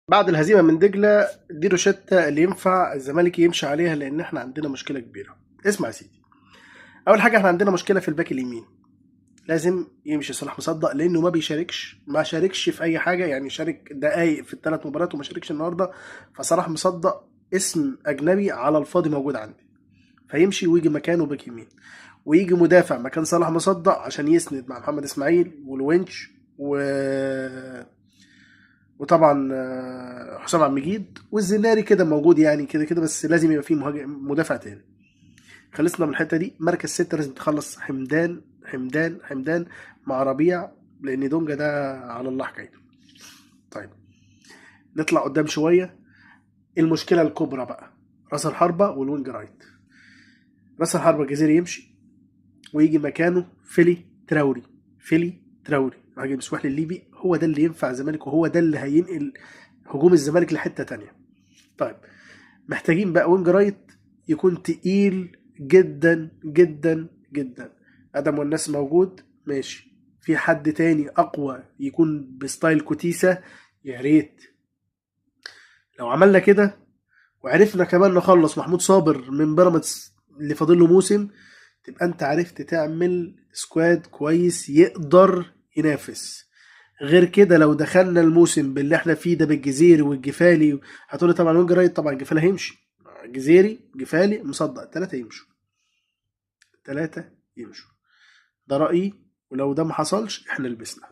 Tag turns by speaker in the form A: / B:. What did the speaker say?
A: بعد الهزيمه من دجله دي روشته اللي ينفع الزمالك يمشي عليها، لان احنا عندنا مشكله كبيره. اسمع يا سيدي، اول حاجه احنا عندنا مشكله في الباك اليمين. لازم يمشي صلاح مصدق، لانه ما شاركش في اي حاجه، يعني شارك دقايق في الثلاث مباريات وما شاركش النهارده. فصلاح مصدق اسم اجنبي على الفاضي موجود عندي، فيمشي ويجي مكانه باك يمين، ويجي مدافع مكان صلاح مصدق عشان يسند مع محمد اسماعيل والونش وطبعا حسام عبد المجيد والزناري كده موجود، يعني كده كده، بس لازم يبقى فيه مهاجم مدافع تاني. خلصنا من الحته دي. مركز ستة لازم تخلص حمدان حمدان مع ربيع، لان دونجا ده على الله حكايته. طيب، نطلع قدام شويه. المشكله الكبرى بقى راس الحربه والوينج رايت. راس الحربه الجزيري يمشي، ويجي مكانه فيلي تراوري راجل مسوح الليبي. هو ده اللي ينفع الزمالك، وهو ده اللي هينقل هجوم الزمالك لحته تانية. طيب، محتاجين بقى وينج رايت يكون تقيل جدا جدا جدا. ادم والناس موجود ماشي، في حد تاني اقوى يكون بستايل كوتيسا؟ يا ريت. لو عملنا كده وعرفنا كمان نخلص محمود صابر من بيراميدز اللي فاضل له موسم، تبقى انت عرفت تعمل سكواد كويس يقدر ينافس. غير كده لو دخلنا الموسم باللي احنا فيه ده بالجزيري والجفالي، هتقولي طبعا وينج رايت، طبعا الجفالي هيمشي. جزيري جفالي مصدق، التلاتة يمشوا، التلاتة يمشوا. ده رأيي، ولو ده ما حصلش احنا لبسنا.